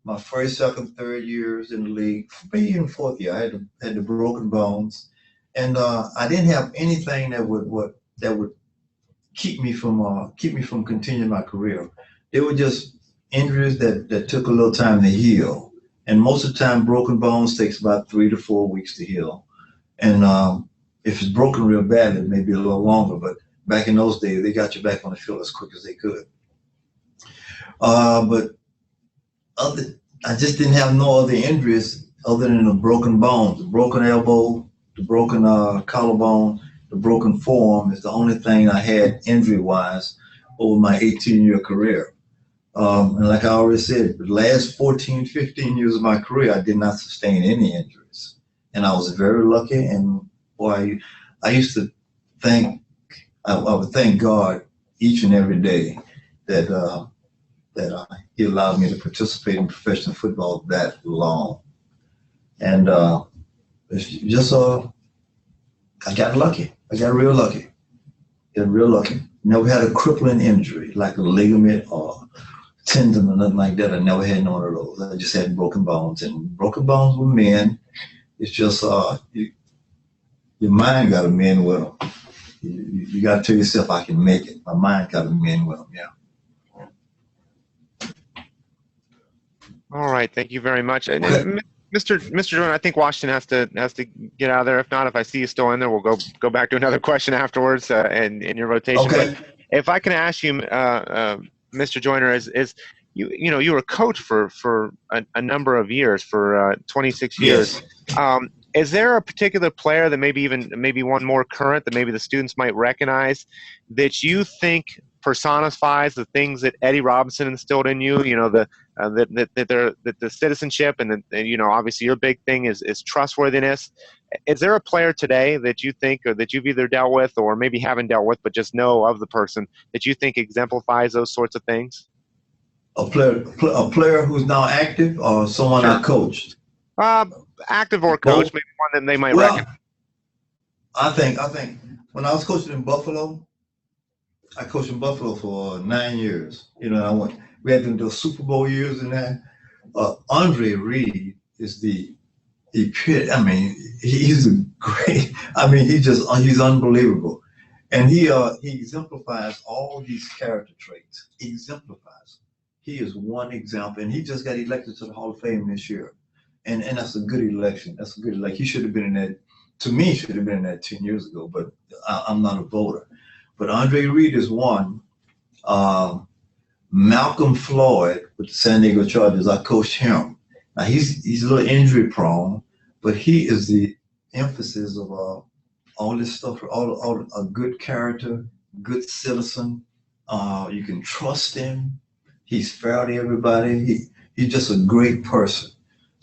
my first, second, third years in the league, maybe even fourth year. I had the broken bones, and I didn't have anything that would keep me from continuing my career. They were just injuries that took a little time to heal, and most of the time, broken bones takes about 3 to 4 weeks to heal, and if it's broken real bad, it may be a little longer, but back in those days, they got you back on the field as quick as they could. But I just didn't have no other injuries other than the broken bones, the broken elbow, the broken collarbone, the broken forearm is the only thing I had injury-wise over my 18-year career. And like I already said, the last 14, 15 years of my career, I did not sustain any injuries. And I was very lucky, and boy, I used to I would thank God each and every day that He allowed me to participate in professional football that long. And it's just I got lucky. I got real lucky. Never had a crippling injury like a ligament or tendon or nothing like that. I never had none of those. I just had broken bones, and broken bones with men. It's just your mind got to mend with them. You got to tell yourself, I can make it. My mind got to mend with them, yeah. All right, thank you very much. Mr. Jordan, I think Washington has to get out of there. If not, if I see you still in there, we'll go back to another question afterwards in your rotation. Okay. But if I can ask you, Mr. Joyner, is you were a coach for a number of years, for 26 years. Yes. Is there a particular player that maybe one more current that maybe the students might recognize that you think personifies the things that Eddie Robinson instilled in you? The citizenship and obviously your big thing is trustworthiness. Is there a player today that you think, or that you've either dealt with or maybe haven't dealt with but just know of the person, that you think exemplifies those sorts of things? A player who's now active, or someone I coached? Active or coach, maybe one that they might recognize. I think when I was coaching in Buffalo, I coached in Buffalo for 9 years. We had those Super Bowl years and that. Andre Reed is he's a great, he's unbelievable. And he exemplifies all these character traits. He exemplifies. He is one example, and he just got elected to the Hall of Fame this year. And that's a good election. He should have been in that, to me, should have been in that 10 years ago, but I'm not a voter. But Andre Reed is one. Malcolm Floyd with the San Diego Chargers, I coached him. Now he's a little injury prone, but he is the emphasis of all this stuff, all a good character, good citizen. You can trust him. He's fair to everybody. He's just a great person.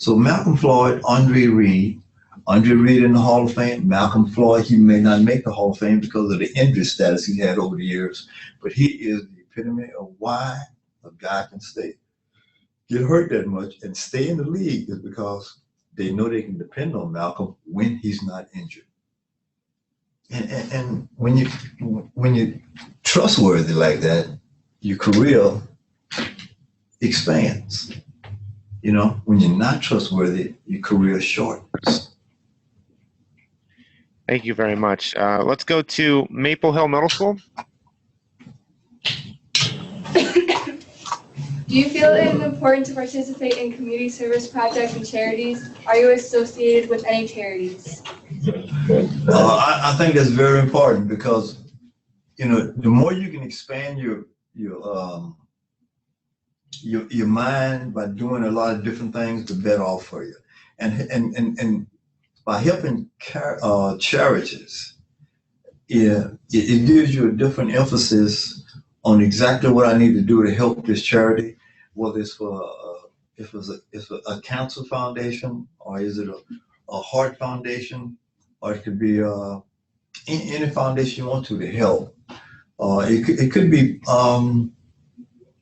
So Malcolm Floyd, Andre Reed in the Hall of Fame. Malcolm Floyd, he may not make the Hall of Fame because of the injury status he had over the years, but he is the epitome of why a guy can get hurt that much and stay in the league is because they know they can depend on Malcolm when he's not injured. And when you're trustworthy like that, your career expands. You know, when you're not trustworthy, your career shortens. Thank you very much. Let's go to Maple Hill Middle School. Do you feel it is important to participate in community service projects and charities? Are you associated with any charities? I think that's very important because, you know, the more you can expand your mind by doing a lot of different things, the better off for you. And by helping charities, it gives you a different emphasis on exactly what I need to do to help this charity, whether it's for if it's a cancer foundation, or is it a heart foundation, or it could be any foundation you want to help. It could be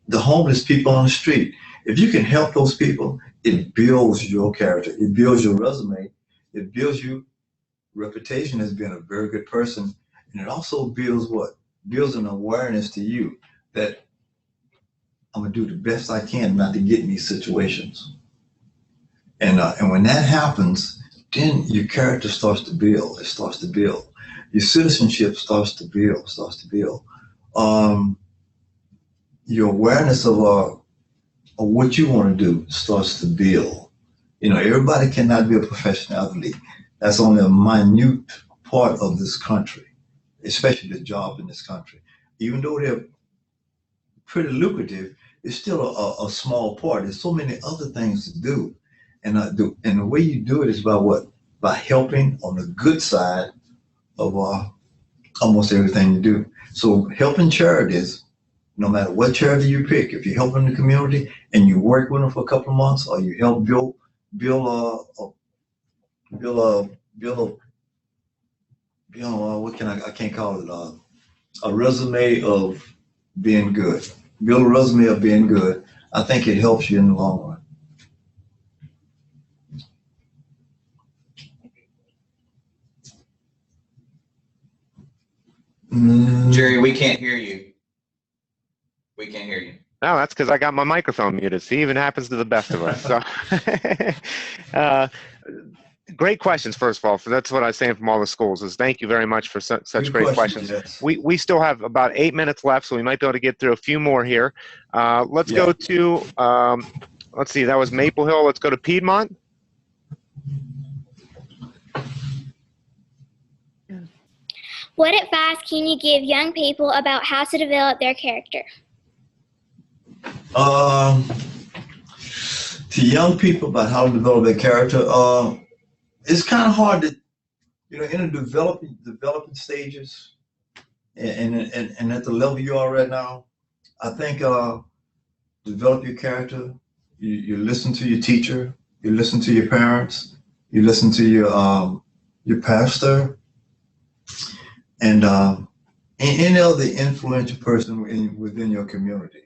the homeless people on the street. If you can help those people, it builds your character. It builds your resume. It builds your reputation as being a very good person. And it also builds what? Builds an awareness to you that I'm gonna do the best I can not to get in these situations. And when that happens, then your character starts to build. It starts to build. Your citizenship starts to build. Your awareness of what you want to do starts to build. You know, everybody cannot be a professional athlete. That's only a minute part of this country, especially the job in this country. Even though they're pretty lucrative, it's still a small part. There's so many other things to do. And the way you do it is by what? By helping on the good side of almost everything you do. So helping charities, no matter what charity you pick, if you're helping the community and you work with them for a couple of months, or you help build what can I can't call it a resume of being good. Build a resume of being good. I think it helps you in the long run. Jerry, we can't hear you. We can't hear you. No, that's because I got my microphone muted. See, even happens to the best of us. So, great questions, first of all. That's what I was saying from all the schools is thank you very much for such great questions. Yes. We still have about 8 minutes left, so we might be able to get through a few more here. Let's go to, let's see, that was Maple Hill. Let's go to Piedmont. What advice can you give young people about how to develop their character? To young people about how to develop their character, it's kind of hard to, you know, in the developing stages, and at the level you are right now. I think develop your character. You listen to your teacher. You listen to your parents. You listen to your pastor, and any other influential person within your community.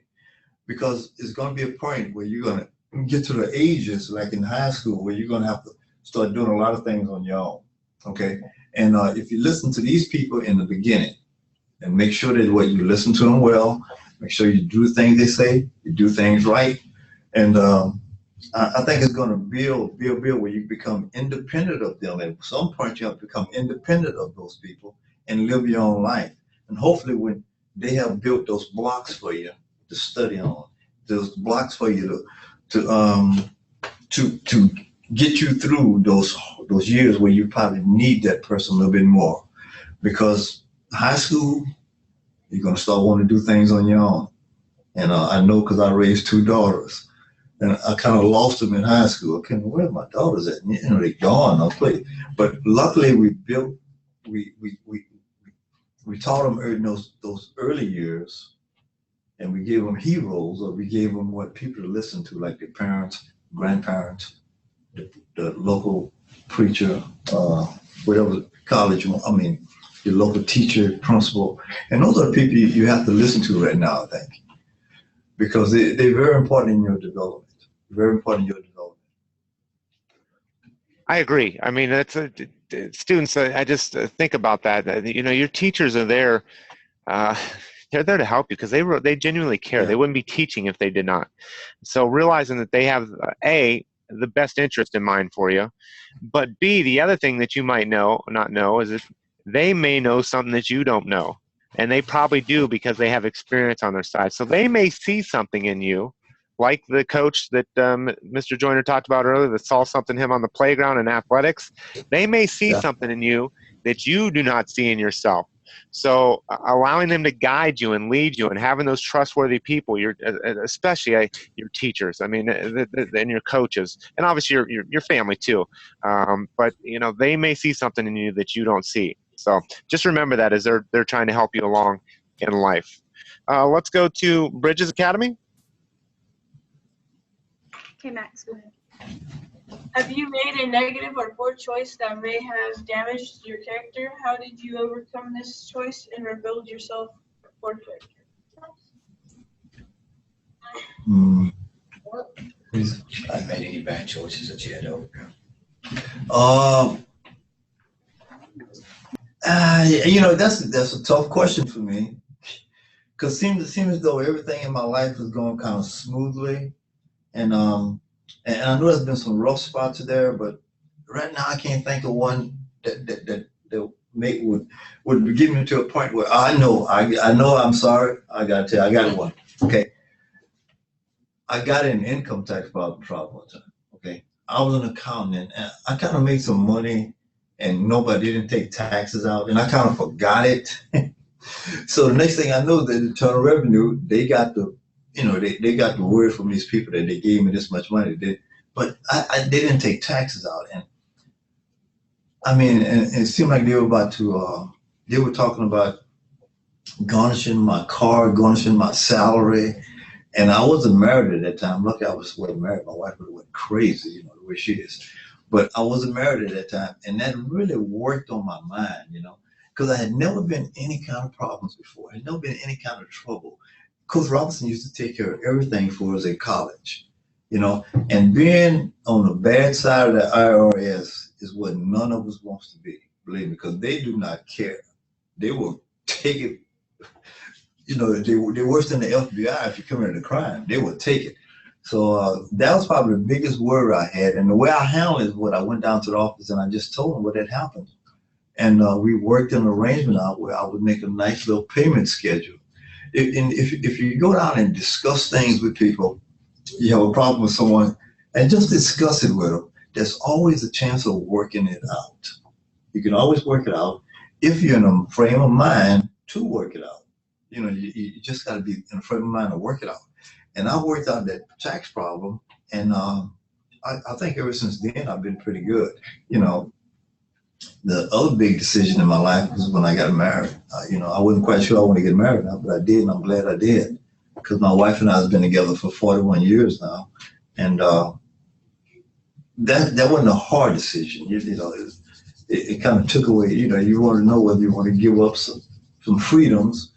Because it's going to be a point where you're going to get to the ages, like in high school, where you're going to have to start doing a lot of things on your own, okay? And if you listen to these people in the beginning, and make sure that you listen to them well, make sure you do things they say, you do things right, and I think it's going to build where you become independent of them. At some point, you have to become independent of those people and live your own life. And hopefully, when they have built those blocks for you to study on, those blocks for you to get you through those years where you probably need that person a little bit more, because high school you're gonna start wanting to do things on your own, and I know because I raised 2 daughters, and I kind of lost them in high school. Okay, where are my daughters at? You know, they're gone. I'll play, but luckily we taught them in those early years. And we gave them heroes, or we gave them what people to listen to, like their parents, grandparents, the local preacher, whatever college, your local teacher, principal. And those are the people you have to listen to right now, I think. because they're very important in your development. Very important in your development. I agree. I mean, students. I just think about that. You know, your teachers are there. They're there to help you because they genuinely care. Yeah. They wouldn't be teaching if they did not. So realizing that they have the best interest in mind for you, but B, the other thing that you might not know is that they may know something that you don't know, and they probably do because they have experience on their side. So they may see something in you, like the coach that Mr. Joyner talked about earlier that saw something in him on the playground in athletics. They may see something in you that you do not see in yourself. So allowing them to guide you and lead you and having those trustworthy people, especially your teachers, I mean, and your coaches, and obviously your family too. But you know, they may see something in you that you don't see. So just remember that as they're trying to help you along in life. Let's go to Bridges Academy. Okay, Max, go ahead. Have you made a negative or poor choice that may have damaged your character? How did you overcome this choice and rebuild yourself for character? I made any bad choices that you had to overcome? You know, that's a tough question for me, because it seems as though everything in my life is going kind of smoothly, and I know there's been some rough spots there, but right now I can't think of one that would get me to a point where I know I'm sorry. I gotta tell you, I got one. Okay, I got an income tax problem one time. Okay, I was an accountant and I kind of made some money, and nobody didn't take taxes out, and I kind of forgot it. So the next thing I know, the Internal Revenue, they got the they got the word from these people that they gave me this much money. But they didn't take taxes out. And I mean, and it seemed like they were about to, they were talking about garnishing my car, garnishing my salary. And I wasn't married at that time. Lucky I wasn't married. My wife would have went crazy, you know, the way she is. But I wasn't married at that time. And that really worked on my mind, you know, because I had never been in any kind of problems before. I had never been in any kind of trouble. Coach Robinson used to take care of everything for us in college, you know, and being on the bad side of the IRS is what none of us wants to be, believe me, because they do not care. They will take it, you know, they're worse than the FBI if you commit a crime. They will take it. So that was probably the biggest worry I had. And the way I handled it is what I went down to the office and I just told them what had happened. And we worked an arrangement out where I would make a nice little payment schedule. If you go down and discuss things with people, you have a problem with someone, and just discuss it with them, there's always a chance of working it out. You can always work it out if you're in a frame of mind to work it out. You know, you just got to be in a frame of mind to work it out. And I worked out that tax problem, and I think ever since then I've been pretty good. You know, the other big decision in my life was when I got married. You know, I wasn't quite sure I want to get married now, but I did, and I'm glad I did, because my wife and I have been together for 41 years now, and that wasn't a hard decision. You know, it kind of took away. You know, you want to know whether you want to give up some freedoms,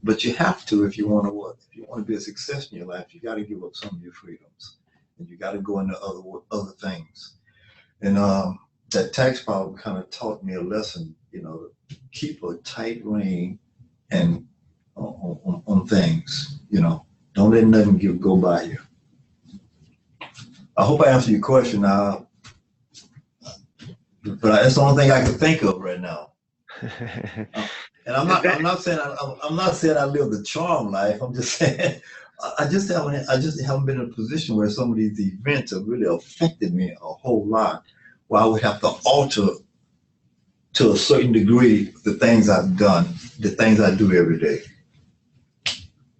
but you have to if you want to work. If you want to be a success in your life, you got to give up some of your freedoms, and you got to go into other things, and that tax problem kind of taught me a lesson, you know, keep a tight rein and on things, you know, don't let nothing go by you. I hope I answered your question now, but that's the only thing I can think of right now. And I'm not saying I live the charm life. I'm just saying I just haven't been in a position where some of these events have really affected me a whole lot, where I would have to alter to a certain degree the things I've done, the things I do every day.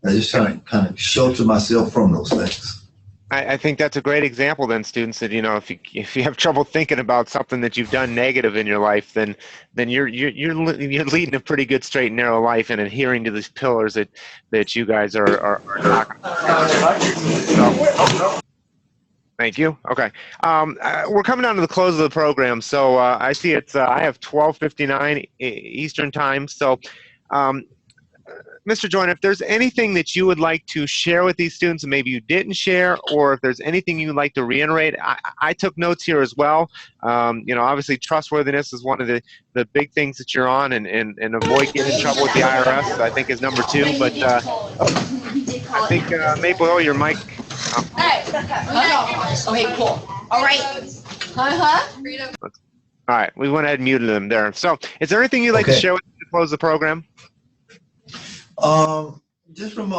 I just try to kind of shelter myself from those things. I think that's a great example then, students, that, you know, if you have trouble thinking about something that you've done negative in your life, then you're leading a pretty good straight and narrow life and adhering to these pillars that you guys are talking about. So, thank you. Okay. We're coming down to the close of the program. So I see I have 12:59 Eastern time. So Mr. Joyner, if there's anything that you would like to share with these students and maybe you didn't share, or if there's anything you'd like to reiterate, I took notes here as well. Obviously trustworthiness is one of the big things that you're on, and avoid getting in trouble with the IRS, I think, is number 2. But I think, Maple Hill, your mic. Okay, cool. All right. All right, we went ahead and muted them there. So is there anything you'd like to share with us to close the program? Just from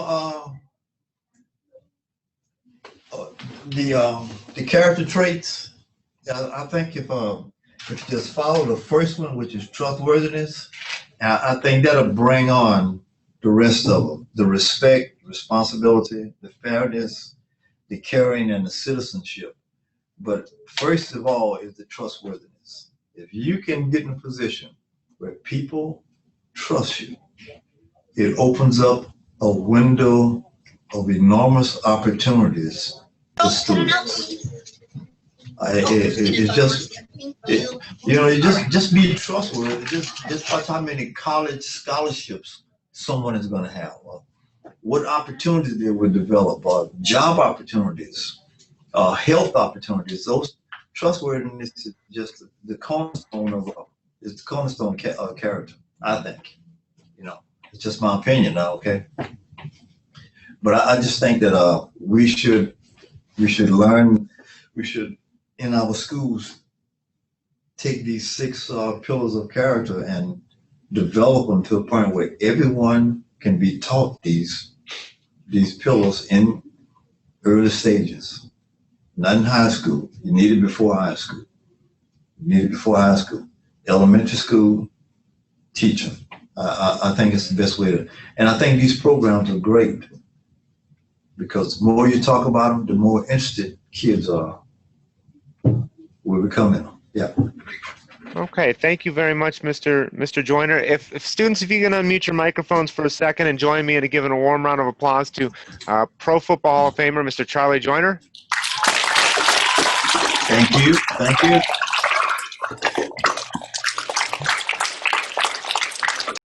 the character traits, I think if you just follow the first one, which is trustworthiness, I think that'll bring on the rest of them: the respect, responsibility, the fairness, the caring, and the citizenship. But first of all is the trustworthiness. If you can get in a position where people trust you, it opens up a window of enormous opportunities for students. Just be trustworthy. Just watch how many college scholarships someone is going to have. What opportunities they will develop, job opportunities, health opportunities. Those trustworthiness is just the cornerstone of character, I think. It's just my opinion now, okay? But I just think that we should learn, in our schools, take these 6 pillars of character and develop them to a point where everyone can be taught these pillars in early stages. Not in high school. You need it before high school. Elementary school, teach them. I think it's the best way to, and I think these programs are great because the more you talk about them, the more interested kids will become in them. Yeah. Okay, thank you very much, Mr. Joyner. If students, if you can unmute your microphones for a second and join me in giving a warm round of applause to Pro Football Hall of Famer, Mr. Charlie Joyner. Thank you.